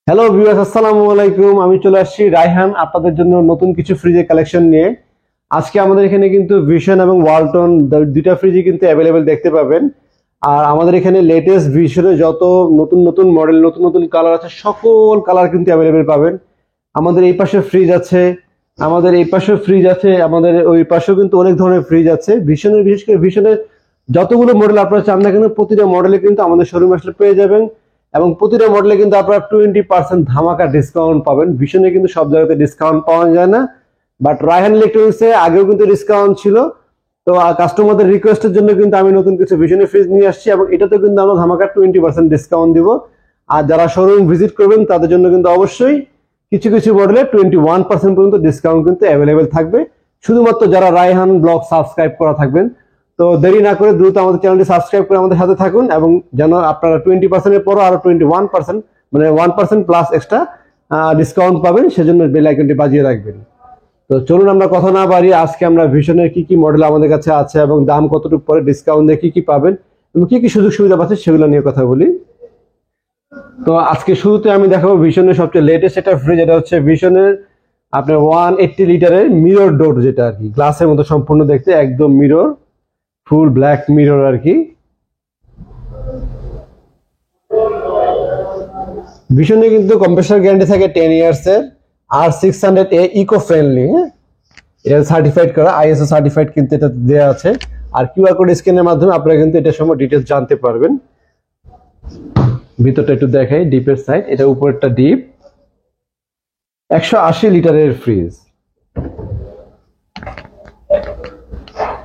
Hello viewers, আসসালামু আলাইকুম। আমি চলে আসছি রায়হান আপনাদের জন্য নতুন কিছু ফ্রিজের কালেকশন নিয়ে। আজকে আমাদের এখানে কিন্তু ভিশন এবং ওয়ালটন দুইটা ফ্রিজই কিন্তু অ্যাভেলেবেল দেখতে পাবেন। আর আমাদের এখানে লেটেস্ট ভিশনে যত নতুন নতুন মডেল, নতুন নতুন কালার আছে, সকল কালার কিন্তু অ্যাভেলেবেল পাবেন। আমাদের এই পাশে ফ্রিজ আছে, আমাদের এই পাশেও ফ্রিজ আছে, আমাদের ওই পাশেও কিন্তু অনেক ধরনের ফ্রিজ আছে। ভিশনের, বিশেষ করে ভিশনের যতগুলো মডেল আপনারা চান না কেন, প্রতিটা মডেলে কিন্তু আমাদের শোরুমে আসলে পেয়ে যাবেন। এবং প্রতিটা মডেলে কিন্তু আপনারা 20% ধামাকা ডিসকাউন্ট পাবেন। ভীষণে কিন্তু সব জায়গাতে ডিসকাউন্ট পাওয়া যায় না, বাট রায়হান ইলেকট্রনিক্সে আগেও কিন্তু ডিসকাউন্ট ছিল। তো কাস্টমারদের রিকোয়েস্টের জন্য কিন্তু আমি নতুন কিছু ভিশনের ফ্রিজ নিয়ে আসছি, এবং এটাতে কিন্তু আমরা ধামাকা 20% ডিসকাউন্ট দিব। আর যারা শোরুম ভিজিট করবেন তাদের জন্য কিন্তু অবশ্যই কিছু কিছু মডেলে 21% পর্যন্ত ডিসকাউন্ট কিন্তু অ্যাভেলেবেল থাকবে, শুধুমাত্র যারা রায়হান ব্লগ সাবস্ক্রাইব করা থাকবেন। তো দেরি না করে দ্রুত আমাদের চ্যানেলটি সাবস্ক্রাইব করে আমাদের সাথে থাকুন, এবং যেন আপনারা 20%-এর পরও আরো 21%, মানে 1% প্লাস এক্সট্রা ডিসকাউন্ট পাবেন, সেজন্য বেল আইকনটি বাজিয়ে রাখবেন। তো চলুন আমরা কথা না বাড়িয়ে আজকে আমরা ভিশনের কি কি মডেল আমাদের কাছে আছে এবং দাম কতটুকু পরে ডিসকাউন্ট দিয়ে কি কি পাবেন এবং কি কি সুযোগ সুবিধা পাচ্ছেন সেগুলো নিয়ে কথা বলি। তো আজকে শুরুতে আমি দেখাবো ভিশনের সবচেয়ে লেটেস্ট একটা ফ্রিজ। এটা হচ্ছে ভিশনের আপনার 180 লিটারের মিরর ডোর, যেটা আর কি গ্লাসের মতো সম্পূর্ণ দেখতে, একদম মিরর, ফুল ব্ল্যাক মিরর আর কি। ভিশনে কিন্তু কম্প্রেসার গ্যারান্টি থাকে 10 ইয়ার্স এর, আর 600A ইকো ফ্রেন্ডলি। হ্যাঁ, এটা সার্টিফাইড করা, আইএসও সার্টিফাইড কিন্তু এটা দেওয়া আছে। আর কিউআর কোড স্ক্যানের মাধ্যমে আপনারা কিন্তু এটার সম্বন্ধে ডিটেলস জানতে পারবেন। ভিতরটা একটু দেখাই, ডিপের সাইড, এটা উপরটা ডিপ। 180 লিটারের ফ্রিজ,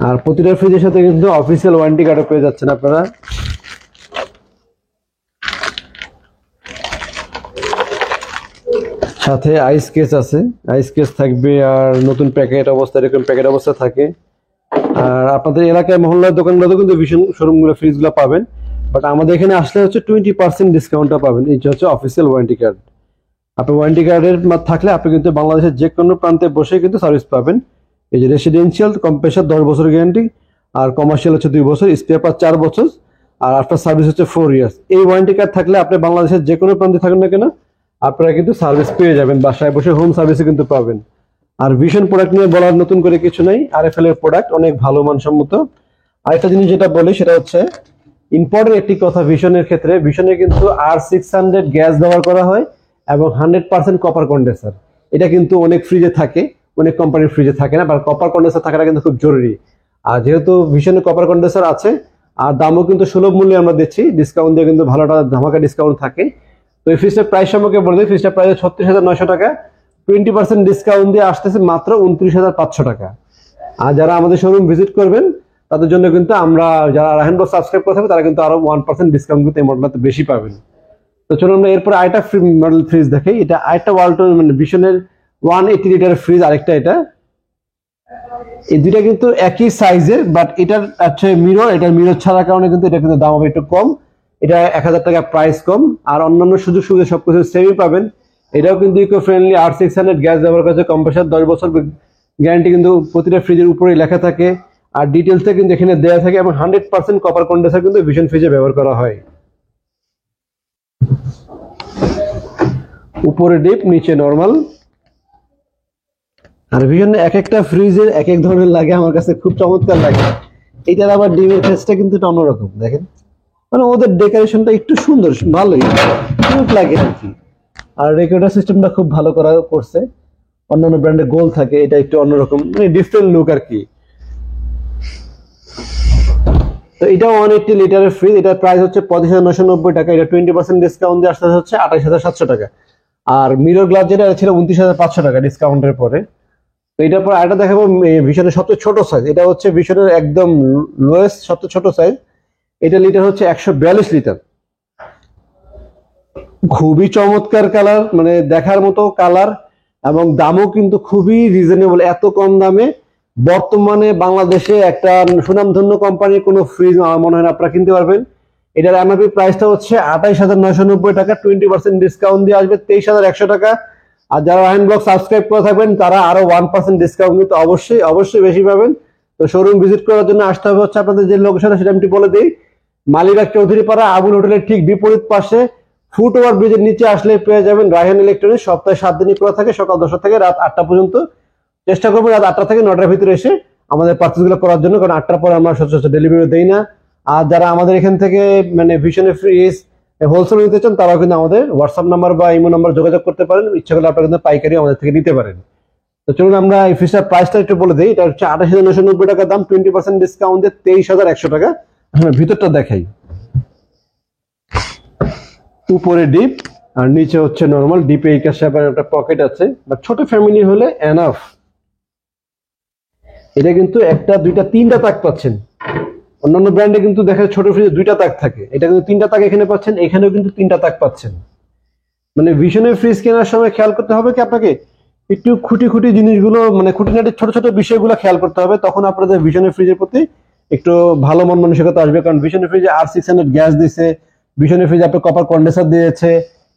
আর প্রতিটা ফ্রিজের সাথে কিন্তু অফিসিয়াল ওয়ারেন্টি কার্ডও পেয়ে যাচ্ছেন আপনারা। সাথে আইস কেস আছে, আইস কেস থাকবে, আর নতুন প্যাকেট অবস্থা, এরকম প্যাকেট অবস্থা থাকে। আর আপনাদের এলাকায় মহল্লার দোকানগুলোতে কিন্তু ভীষণ শোরুমগুলো ফ্রিজগুলো পাবেন, বাট আমাদের এখানে আসলে হচ্ছে 20% ডিসকাউন্টটা পাবেন। এই হচ্ছে অফিসিয়াল ওয়ারেন্টি কার্ড। আপনার ওয়ারেন্টি কার্ডের থাকলে আপনি কিন্তু বাংলাদেশের যে কোনো প্রান্তে বসে কিন্তু সার্ভিস পাবেন। এই যে রেসিডেন্সিয়াল কম্প্রেসার 10 বছর গ্যারান্টি, আর কমার্শিয়াল হচ্ছে 2 বছর, স্পেয়ার পার্ট 4 বছর, আর আফটার সার্ভিস হচ্ছে 4 ইয়ার্স। এই ওয়ারেন্টি কার্ড থাকলে আপনি বাংলাদেশের যে কোনো প্রান্তে থাকেন না কেন, আপনারা কিন্তু সার্ভিস পেয়ে যাবেন, বাসায় বসে হোম সার্ভিসে কিন্তু পাবেন। আর ভিশন প্রোডাক্ট নিয়ে বলার নতুন করে কিছু নাই, আরএফএল এর প্রোডাক্ট অনেক ভালো মানসম্মত। আরেকটা জিনিস যেটা বলি সেটা হচ্ছে ইম্পর্টেন্ট একটি কথা, ভিশনের ক্ষেত্রে ভিশনে কিন্তু R600 গ্যাস ব্যবহার করা হয় এবং 100% কপার কন্ডেন্সার। এটা কিন্তু অনেক ফ্রিজে থাকে, অনেক কোম্পানির ফ্রিজে থাকে না, বা কপার কন্ডেন্সার থাকাটা কিন্তু খুব জরুরি। আর যেহেতু ভিশনে কপার কন্ডেন্সার আছে, আর দামও কিন্তু সুলভ মূল্যে আমরা দিচ্ছি, ডিসকাউন্ট দিয়ে কিন্তু ভালোটা ধামাকা ডিসকাউন্ট থাকে। তো এই ফ্রিজটার প্রাইস সম্পর্কে বলে দিই, ফ্রিজটার প্রাইস 36,900 টাকা, 20% ডিসকাউন্ট দিয়ে আসতেছে মাত্র 29,500 টাকা। আর যারা আমাদের শোরুম ভিজিট করবেন তাদের জন্য কিন্তু আমরা, যারা রায়হান ব্লগ সাবস্ক্রাইব করে থাকবে তারা কিন্তু আরো 1% ডিসকাউন্ট কিন্তু এই মডেলটাতে বেশি পাবেন। তো চলুন আমরা এরপর আরেকটা মডেল ফ্রিজ দেখাই। এটা আরেকটা ওয়ালটন, মানে ভিশনের 180 লিটার ফ্রিজ আরেকটা। এটা এই দুইটা কিন্তু একই সাইজের, বাট এটার হচ্ছে মিরর, এটার মিরর ছাড়ার কারণে কিন্তু এটা কিন্তু দাম হবে একটু কম। এটা 1000 টাকা প্রাইস কম, আর অন্যান্য সুযোগ সুবিধা সবকিছু সেমই পাবেন। এটাও কিন্তু ইকো ফ্রেন্ডলি, R600 গ্যাস ব্যবহার করেছে, কম্প্রেসার 10 বছর গ্যারান্টি কিন্তু প্রতিটা ফ্রিজের উপরেই লেখা থাকে, আর ডিটেলসে কিন্তু এখানে দেওয়া থাকে, এবং 100% কপার কন্ডেন্সার কিন্তু ভিশন ফ্রিজে ব্যবহার করা হয়। উপরে ডিপ, নিচে নরমাল। আর ভিশন এক একটা ফ্রিজের এক এক ধরনের লাগে, আমার কাছে খুব চমৎকার লাগে। এটার আবার ডিমের ফেসটা কিন্তু অন্যরকম, দেখেন, মানে ওদের ডেকোরেশনটা একটু সুন্দর, ভালোই কিউট লাগে আর কি। আর রেকর্ডার সিস্টেমটা খুব ভালো করা করছে, অন্যান্য ব্র্যান্ডে গোল থাকে, এটা একটু অন্যরকম, মানে ডিফারেন্ট লুক আর কি। তো এটা 180 লিটারের ফ্রিজ, এটার প্রাইস হচ্ছে 25,990 টাকা, এটা 20% ডিসকাউন্ট দিয়ে আসতে হচ্ছে 28,700 টাকা। আর মিরর গ্লাস যেটা ছিল 29,500 টাকা ডিসকাউন্টের পরে। তো এটার পর আরেকটা দেখাবো ভিশনের সবচেয়ে ছোট সাইজ। এটা হচ্ছে ভিশনের একদম লোয়েস্ট সবচেয়ে ছোট সাইজ। এটা লিটার হচ্ছে 142 লিটার, খুবই চমৎকার কালার, মানে দেখার মতো কালার, এবং দামও কিন্তু খুবই রিজনেবল। এত কম দামে বর্তমানে বাংলাদেশে একটা সুনামধন্য কোম্পানির কোনো ফ্রিজ আমার মনে হয় না আপনারা কিনতে পারবেন। এটার এমআরপি প্রাইসটা হচ্ছে 28,990 টাকা, 20% ডিসকাউন্ট দিয়ে আসবে 23,100 টাকা। আর যারা রায়হান ব্লগ সাবস্ক্রাইব করে থাকবেন তারা আরো 1% ডিসকাউন্ট কিন্তু অবশ্যই অবশ্যই বেশি পাবেন। তো শোরুম ভিজিট করার জন্য আসতে হবে হচ্ছে আপনাদের যে লোকেশন সেটা আমি বলে দিই, মালিবাগ চৌধুরীপাড়া আবুল হোটেলের ঠিক বিপরীত পাশে ফুটওভার ব্রিজের নিচে আসলে পেয়ে যাবেন রায়হান ইলেকট্রনিক্স। সপ্তাহে 7 দিনই খোলা থাকে, সকাল 10টা থেকে রাত 8টা পর্যন্ত। চেষ্টা করবো রাত 8টা থেকে 9টার ভিতরে এসে আমাদের পার্চেস গুলো করার জন্য, কারণ 8টার পরে আমরা সচরাচর ডেলিভারি দেই না। আর যারা আমাদের এখান থেকে মানে ভিশনের ফ্রিজ হোলসেল নিতে চান, তারাও কিন্তু আমাদের হোয়াটসঅ্যাপ নাম্বার বা ইমো নাম্বার যোগাযোগ করতে পারেন। ইচ্ছা করলে আপনারা কিন্তু পাইকারি আমাদের থেকে নিতে পারেন। তো চলুন আমরা এই ফ্রিজটার প্রাইসটা একটু বলে দিই। এটা হচ্ছে 28,990 টাকা দাম, 20% ডিসকাউন্ট দিয়ে 23,100 টাকা। হ্যাঁ, ভিতরটা দেখাই। উপরে ডিপ আর নিচে হচ্ছে নরমাল। ডিপে এই কাছে আবার একটা পকেট আছে, বাট ছোট ফ্যামিলি হলে এনাফ। এটা কিন্তু একটা, দুইটা, তিনটা তাক পাচ্ছেন। অন্যান্য ব্র্যান্ডে কিন্তু দেখা যায় ছোট ফ্রিজে 2টা তাক থাকে, এটা কিন্তু 3টা তাক এখানে পাচ্ছেন। এখানেও কিন্তু 3টা তাক পাচ্ছেন। মানে ভিশনের ফ্রিজ কেনার সময় খেয়াল করতে হবে কি আপনাকে একটু খুঁটি খুঁটি জিনিসগুলো, মানে খুঁটিনাটি ছোট ছোট বিষয়গুলো খেয়াল করতে হবে। তখন আপনাদের ভিশনের ফ্রিজের প্রতি একটু ভালো মন মানসিকতা আসবে। কারণ ভিশনের ফ্রিজে R600 গ্যাস দিছে, ভিশনের ফ্রিজে আপনার কপার কন্ডেন্সার দিয়েছে।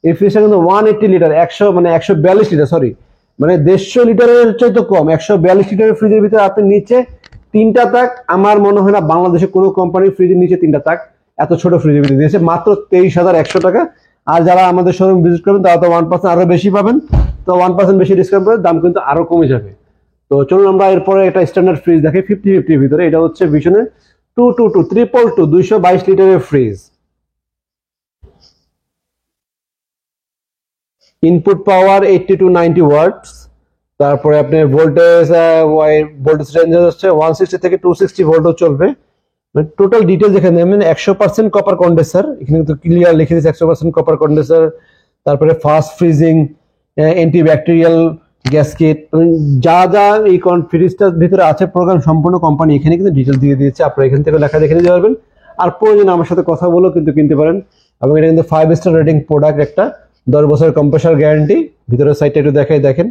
এই ফ্রিজটা কিন্তু 180 লিটার, 142 লিটার, সরি মানে 150 লিটারের চাইতে কম। 142 লিটারের ফ্রিজের ভিতরে আপনি নিচে 3টা তাক, আমার মনে হয় না বাংলাদেশে কোনো কোম্পানির ফ্রিজের নিচে 3টা তাক এত ছোট ফ্রিজের ভিতরে দিয়েছে, মাত্র 23,100 টাকা। আর যারা আমাদের শোরুম ভিজিট করবেন তারা তো 1% আরো বেশি পাবেন। তো 1% বেশি ডিসকাউন্ট করে দাম কিন্তু আরো কমে যাবে। তো চলুন আমরা এরপরে একটা স্ট্যান্ডার্ড ফ্রিজ দেখি 50-50 এর ভিতরে। এটা হচ্ছে ভিশনের 222 লিটারের ফ্রিজ। ইনপুট পাওয়ার 80 to 90 ওয়াটস। তারপরে আপনার ভোল্টেজ রেঞ্জ হচ্ছে 160 থেকে 260 ভোল্টও চলবে। টোটাল ডিটেলস এখানে দেবেন। 100% কপার কন্ডেন্সার, এখানে কিন্তু ক্লিয়ার লিখে দিয়েছে 100% কপার কন্ডেন্সার। তারপরে ফাস্ট ফ্রিজিং, অ্যান্টিব্যাকটেরিয়াল গ্যাসকেট, যা যা এই ফ্রিজটার ভিতরে আছে প্রোগ্রাম সম্পূর্ণ কোম্পানি এখানে কিন্তু ডিটেল দিয়ে দিয়েছে। আপনারা এখান থেকে লেখা দেখে নিতে পারবেন। আর প্রয়োজনে আমার সাথে কথা বলেও কিন্তু কিনতে পারেন। এবং এটা কিন্তু 5 স্টার রেটিং প্রোডাক্ট, একটা 10 বছরের কম্প্রেসার গ্যারান্টি। ভিতরের সাইডটা একটু দেখাই, দেখেন।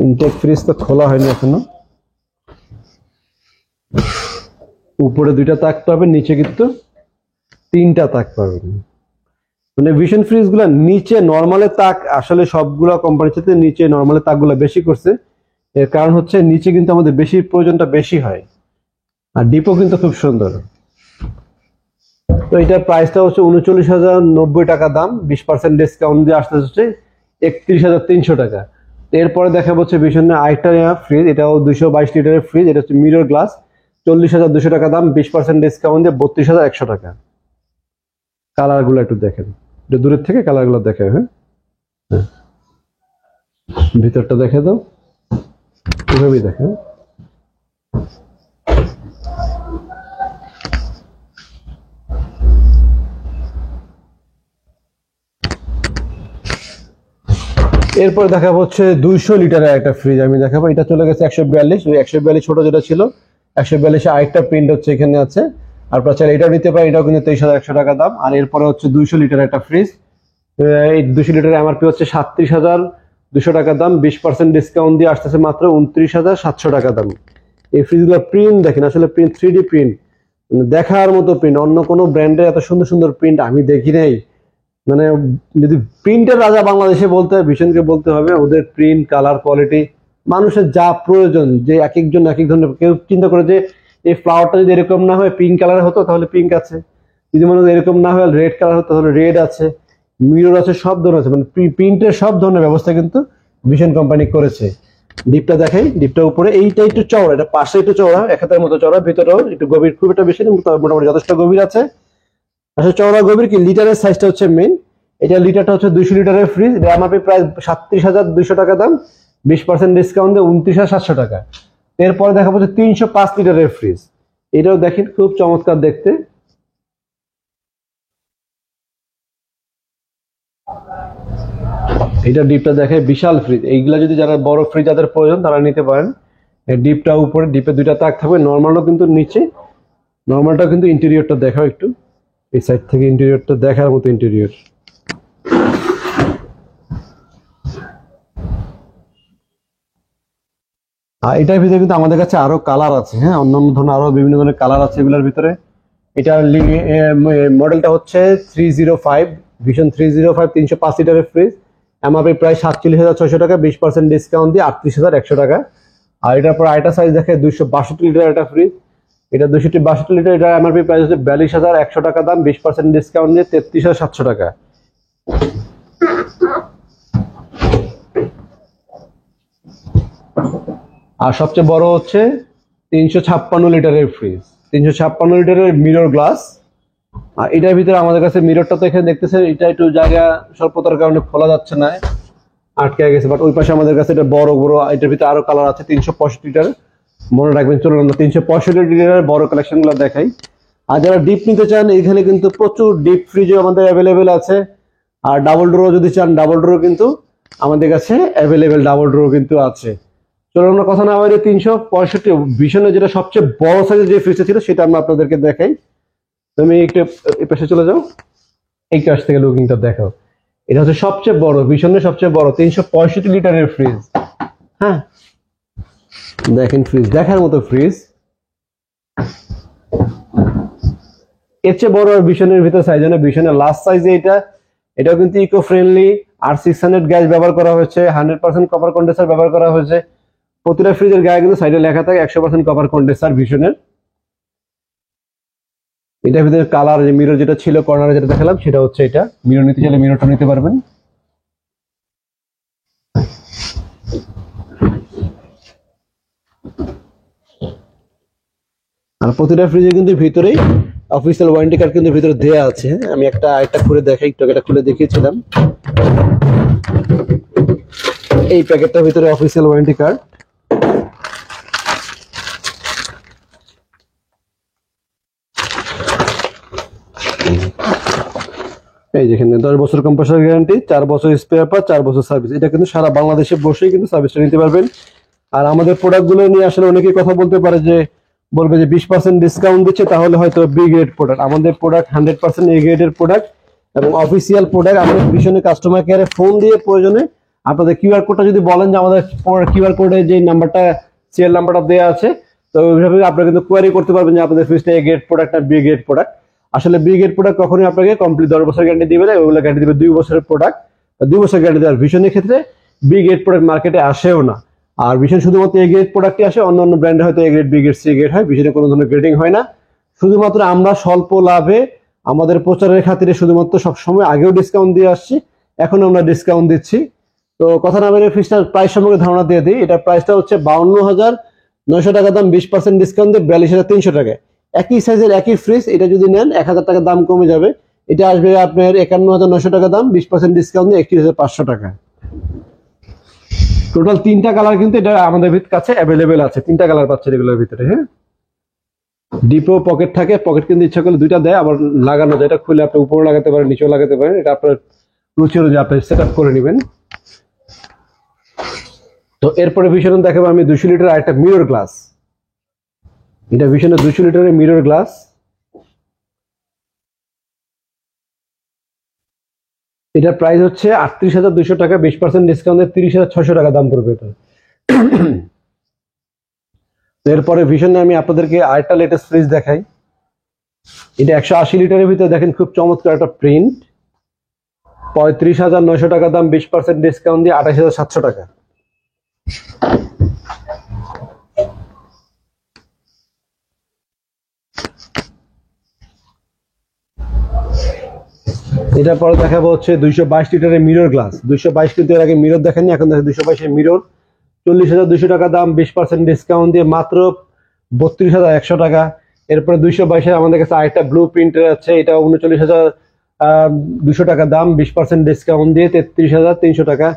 ইনটেক ফ্রিজ তো খোলা হয়নি এখনো। উপরে 2টা তাক পাবেন, নিচে কিন্তু 3টা তাক পাবেন। মানে ভিশন ফ্রিজ গুলা নিচে নর্মালের তাক আসলে সবগুলা কোম্পানির সাথে নিচে নর্মালের তাকগুলো বেশি করছে। এর কারণ হচ্ছে নিচে কিন্তু আমাদের বেশি প্রয়োজনটা বেশি হয়। আর ডিপও কিন্তু খুব সুন্দর। তো এটার প্রাইসটা হচ্ছে 39,090 টাকা দাম, 20% ডিসকাউন্ট দিয়ে আসতে হচ্ছে 31,300 টাকা। এরপরে দেখা হচ্ছে ভিশনের আরেকটা ফ্রিজ, এটাও 222 লিটারের ফ্রিজ। এটা হচ্ছে মিরর গ্লাস, 40,200 টাকা দাম, 20% ডিসকাউন্ট দিয়ে 32,100 টাকা। কালার গুলো একটু দেখেন, একটু দূরের থেকে কালার গুলো দেখে। হ্যাঁ, ভিতরটা দেখে দাও, এভাবেই দেখেন। এরপর দেখাবো হচ্ছে 200 লিটারের একটা ফ্রিজ আমি দেখাবো। এটা চলে গেছে 142, ওই 142 ছোট যেটা ছিল 142 আরেকটা প্রিন্ট হচ্ছে এখানে আছে। আর চাইলে এটাও নিতে পারেন, এটাও কিন্তু 23,100 টাকা দাম। আর এরপরে হচ্ছে 200 লিটার একটা ফ্রিজ। এই 200 লিটারের এমআরপি হচ্ছে 37,200 টাকা দাম, 20% ডিসকাউন্ট দিয়ে আসতেছে মাত্র 29,700 টাকা দাম। এই ফ্রিজগুলোর প্রিন্ট দেখেন, আসলে প্রিন্ট 3D প্রিন্ট, দেখার মতো প্রিন্ট। অন্য কোনো ব্র্যান্ডের এত সুন্দর সুন্দর প্রিন্ট আমি দেখি নাই। মানে যদি প্রিন্টের রাজা বাংলাদেশে বলতে হয় ভিশনকে বলতে হবে। ওদের প্রিন্ট, কালার, কোয়ালিটি, মানুষের যা প্রয়োজন, যে এক একজন এক এক ধরনের। কেউ চিন্তা করে যে এই ফ্লাওয়ারটা যদি এরকম না হয় পিঙ্ক কালার হতো তাহলে পিঙ্ক আছে, যদি মনে হয় এরকম না হয় রেড কালার হতো তাহলে রেড আছে, মিরর আছে, সব ধরনের আছে। মানে প্রিন্টের সব ধরনের ব্যবস্থা কিন্তু ভিশন কোম্পানি করেছে। ডিপটা দেখাই, ডিপটা উপরে এইটা একটু চওড়া, এটা পাশে একটু চওড়া, এক হাতের মতো চওড়া, ভিতরেও একটু গভীর, খুব একটা বেশি মোটামুটি যথেষ্ট গভীর আছে। আসলে চওড়া গভীর কি, লিটারের সাইজটা হচ্ছে মেইন। এটা লিটারটা হচ্ছে 200 লিটারের ফ্রিজ। এটা এমআরপি প্রাইস 37,200 টাকা দাম, 20% ডিসকাউন্ট দিয়ে 29,700 টাকা। এরপরে দেখা যাচ্ছে 305 লিটারের ফ্রিজ। এটাও দেখেন খুব চমৎকার দেখতে। এটা ডিপটা দেখে বিশাল ফ্রিজ। এইগুলা যদি যারা বড় ফ্রিজ যাদের প্রয়োজন তারা নিতে পারেন। ডিপটা উপরে, ডিপে 2টা তাক থাকবে, নর্মালও কিন্তু নিচে। নর্মালটা কিন্তু ইন্টেরিয়রটা দেখাও একটু, এই সাইড থেকে ইন্টেরিয়রটা দেখার মতো ইন্টেরিয়র। আর এটার ভিতরে কিন্তু আমাদের কাছে আরো কালার আছে। হ্যাঁ, অন্যান্য ধরনের আরো বিভিন্ন ধরনের কালার আছে এগুলোর ভিতরে। এটার মডেলটা হচ্ছে 305, ভিশন 305, 305 লিটারের ফ্রিজ। এমআরপি প্রায় 47,600 টাকা, 20% ডিসকাউন্ট দিয়ে 38,100 টাকা। আর এটার পর আরেকটা সাইজ দেখে 262 লিটার একটা ফ্রিজ। এটা 262 লিটার, এটা এমআরপি প্রাইস হচ্ছে 42,100 টাকা দাম, 20% ডিসকাউন্ট দিয়ে 33,700 টাকা। আর সবচেয়ে বড় হচ্ছে 356 লিটারের ফ্রিজ, 356 লিটারের মিরর গ্লাস। আর এটার ভিতরে আমাদের কাছে মিররটা তো এখানে দেখতেছেন, এটা একটু জায়গা স্বল্পতার কারণে খোলা যাচ্ছে না, আটকে গেছে। বাট ওই পাশে আমাদের কাছে এটা বড় বড়, এটার ভিতরে আরো কালার আছে। 365 লিটার, মনে রাখবেন। চলুন আমরা 365 লিটারের বড় কালেকশন গুলো দেখাই। আর যারা ডিপ নিতে চান, এখানে কিন্তু প্রচুর ডিপ ফ্রিজও আমাদের অ্যাভেলেবেল আছে। আর ডাবল ডোরও যদি চান, ডাবল ডোরও কিন্তু আমাদের কাছে অ্যাভেলেবেল, ডাবল ডোরও কিন্তু আছে। চলুন আমরা কথা না বাইরে 365 ভিশনের যেটা সবচেয়ে বড় সাইজের যে ফ্রিজটা ছিল সেটা আমরা আপনাদেরকে দেখাই। তুমি একটু এই পাশে চলে যাও, এই কাছ থেকে লুকিংটা দেখাও। এটা হচ্ছে সবচেয়ে বড়, ভিশনের সবচেয়ে বড় 365 লিটারের ফ্রিজ। হ্যাঁ, দেখেন ফ্রিজ, দেখার মতো ফ্রিজ। এর চেয়ে বড় ভিশনের ভিতর সাইজ না, ভিশনের লাস্ট সাইজে এটা। এটাও কিন্তু ইকো ফ্রেন্ডলি, আর 600 গ্যাস ব্যবহার করা হয়েছে, 100% কপার কন্ডেন্সার ব্যবহার করা হয়েছে। প্রতিটা ফ্রিজের গায়ে কিন্তু সাইডে লেখা থাকে 100% কপার কন্ডেন্সার ভিশনের। এটার ভিতরে কালার, যে মিরর যেটা ছিল কর্নারে যেটা দেখালাম, সেটা হচ্ছে এটা। মিরর নিতে চাইলে মিররটা নিতে পারবেন। আর প্রতিটা ফ্রিজে কিন্তু ভিতরেই অফিসিয়াল ওয়ারেন্টি কার্ড কিন্তু ভিতরে দেয়া আছে। আমি একটা খুলে দেখাই, একটু এটা খুলে দেখিয়েছিলাম। এই প্যাকেটটার ভিতরে অফিসিয়াল ওয়ারেন্টি কার্ড। এই যেখানে 10 বছর কম্প্রেসার গ্যারান্টি, 4 বছর স্পেয়ার পার্ট, 4 বছর সার্ভিস। এটা কিন্তু সারা বাংলাদেশে বসেই কিন্তু সার্ভিসটা নিতে পারবেন। আর আমাদের প্রোডাক্টগুলো নিয়ে আসলে অনেকেই কথা বলতে পারে, যে বলবে যে 20% ডিসকাউন্ট দিচ্ছে, তাহলে হয়তো বি গ্রেড প্রোডাক্ট। আমাদের প্রোডাক্ট 100% এ গ্রেডের প্রোডাক্ট এবং অফিসিয়াল প্রোডাক্ট। আমাদের ভীষণে কাস্টমার কেয়ারে ফোন দিয়ে প্রয়োজনে আপনাদের কিউআর কোডটা যদি বলেন, যে আমাদের কিউআর কোডে যে নাম্বারটা, সিএল নাম্বারটা দেওয়া আছে, তো ওইভাবে আপনারা কিন্তু কোয়ারি করতে পারবেন যে আপনাদের ফ্রিজটা এ গ্রেড প্রোডাক্ট না বি গ্রেড প্রোডাক্ট। আসলে বি গ্রেড প্রোডাক্ট কখনোই আপনাকে কমপ্লিট 10 বছর গ্যারান্টি দিবে না, ওইগুলো গ্যারান্টি দিবে 2 বছরের প্রোডাক্ট, 2 বছর গ্যারান্টি দেওয়ার। ভীষণের ক্ষেত্রে বি গ্রেড প্রোডাক্ট মার্কেটে আসেও না। আর ভীষণ শুধুমাত্র এ গ্রেড প্রোডাক্টই আসে, অন্য ব্র্যান্ডে হয়তো A grade, B grade, C grade হয়। ভীষণে কোনো ধরনের গ্রেডিং হয় না। শুধুমাত্র আমরা স্বল্প লাভে আমাদের প্রচারের খাতিরে শুধুমাত্র সবসময় আগেও ডিসকাউন্ট দিয়ে আসছি, এখন আমরা ডিসকাউন্ট দিচ্ছি। তো কথা না বলে ফ্রিজটার প্রাইস সম্পর্কে ধারণা দিয়ে দিই। এটা প্রাইসটা হচ্ছে 52,900 টাকা দাম, 20% ডিসকাউন্ট দিয়ে 42,300 টাকায়। একই সাইজের একই ফ্রিজ, এটা যদি নেন 1000 টাকা দাম কমে যাবে। এটা আসবে আপনার 51,900 টাকা দাম, 20% ডিসকাউন্ট দিয়ে 31,500 টাকা। টোটাল 3টা কালার কিন্তু এটা আমাদের কাছে অ্যাভেলেবেল আছে। 3টা কালার পাচ্ছেন এগুলোর ভিতরে। হ্যাঁ, ডিপো পকেট থাকে, পকেট কিন্তু ইচ্ছা করলে 2টা দেয়, আবার লাগানো যায়। এটা খুলে আপনি উপরে লাগাতে পারেন, নিচেও লাগাতে পারেন। এটা আপনার রুচি অনুযায়ী আপনি সেট আপ করে নেবেন। তো এরপরে ভীষণ দেখাবো আমি 200 লিটার আরেকটা মিরর গ্লাস। এটা ভীষণের 200 লিটারের মিরর গ্লাস। এটার প্রাইস হচ্ছে 38,200 টাকা, 20% ডিসকাউন্টে 30,600 টাকা দাম পড়বে এটা। এরপরে ভীষণে আমি আপনাদেরকে আরেকটা লেটেস্ট ফ্রিজ দেখাই। এটা 180 লিটারের ভিতরে, দেখেন খুব চমৎকার একটা প্রিন্ট। 35,900 টাকা দাম, 20% ডিসকাউন্ট দিয়ে 28,700 টাকা। এটার পরে দেখাবো হচ্ছে 222 লিটারের মিরর গ্লাস। 222 কিন্তু এর আগে মিরর দেখেননি, এখন দেখেন 222 এর মিরর। 40,200 টাকা দাম, 20% ডিসকাউন্ট দিয়ে মাত্র 32,100 টাকা। এরপরে 222 আমাদের কাছে আরেকটা ব্লু প্রিন্টের আছে, এটা 39,200 টাকা দাম, 20% ডিসকাউন্ট দিয়ে 33,300 টাকা।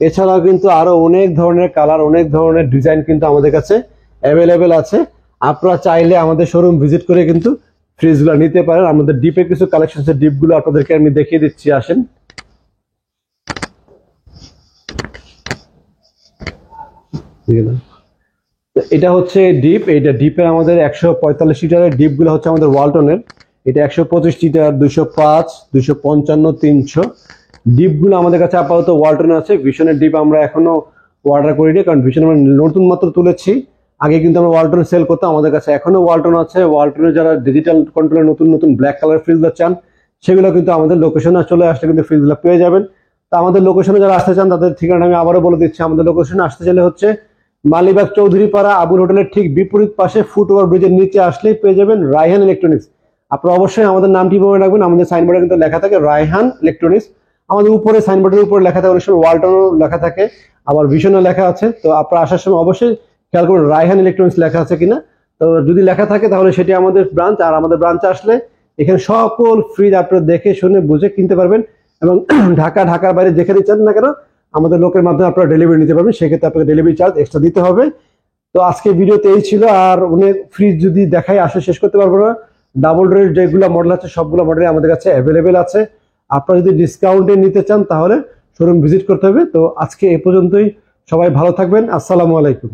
এছাড়াও কিন্তু আরো অনেক ধরনের কালার, অনেক ধরনের ডিজাইন কিন্তু আমাদের কাছে অ্যাভেলেবেল আছে। আপনারা চাইলে আমাদের শোরুম ভিজিট করে কিন্তু ফ্রিজগুলো নিতে পারেন। আমাদের ডিপে কিছু কালেকশন আছে, ডিপগুলো আপনাদেরকে আমি দেখিয়ে দিচ্ছি, আসেন। এটা হচ্ছে ডিপ। এটা ডিপের আমাদের 145 লিটারের ডিপগুলো হচ্ছে আমাদের ওয়ালটনের। এটা 125 লিটার, 205, 255, 300 ডিপগুলো আমাদের কাছে আপাতত ওয়ালটনে আছে। ভীষণের ডিপ আমরা এখনো অর্ডার করিনি, কারণ ভীষণ আমরা নতুন মাত্র তুলেছি। আগে কিন্তু আমরা ওয়ালটন সেল করতাম, আমাদের কাছে এখনো ওয়ালটন আছে। ওয়ালটনের যারা ডিজিটাল কন্ট্রোলের নতুন নতুন ব্ল্যাক কালার ফ্রিজগুলো চান, সেগুলো কিন্তু আমাদের লোকেশনে চলে আসলে কিন্তু ফ্রিজগুলো পেয়ে যাবেন। তো আমাদের লোকেশনে যারা আসতে চান, তাদের ঠিকানা আমি আবারও বলে দিচ্ছি। আমাদের লোকেশনে আসতে চাইলে হচ্ছে মালিবাগ চৌধুরীপাড়া আবুল হোটেলের ঠিক বিপরীত পাশে ফুটওভার ব্রিজের নিচে আসলেই পেয়ে যাবেন রায়হান ইলেকট্রনিক্স। আপনারা অবশ্যই আমাদের নামটি মনে রাখবেন, আমাদের সাইনবোর্ডে কিন্তু লেখা থাকে রায়হান ইলেকট্রনিক্স। আমাদের উপরে সাইনবোর্ডের উপরে লেখা থাকে, অনেক সময় ওয়ালটনও লেখা থাকে, আবার ভীষণও লেখা আছে। তো আপনারা আসার সময় অবশ্যই খেয়াল করুন রায়হান ইলেকট্রনিক্স লেখা আছে কিনা। তো যদি লেখা থাকে তাহলে সেটি আমাদের ব্রাঞ্চ, আর আমাদের ব্রাঞ্চে আসলে এখানে সকল ফ্রিজ আপনারা দেখে শুনে বুঝে কিনতে পারবেন, এবং ঢাকার বাইরে যেখানে চান না কেন আমাদের লোকের মাধ্যমে আপনারা ডেলিভারি নিতে পারবেন, সেক্ষেত্রে আপনাকে ডেলিভারি চার্জ এক্সট্রা দিতে হবে। তো আজকে ভিডিওতে এই ছিল, আর অনেক ফ্রিজ যদি দেখাই আসলে শেষ করতে পারবো না। ডাবল ডোরের যেগুলো মডেল আছে সবগুলো মডেল আমাদের কাছে অ্যাভেলেবেল আছে। আপনারা যদি ডিসকাউন্টে নিতে চান তাহলে শোরুম ভিজিট করতে হবে। তো আজকে এ পর্যন্তই, সবাই ভালো থাকবেন, আসসালামু আলাইকুম।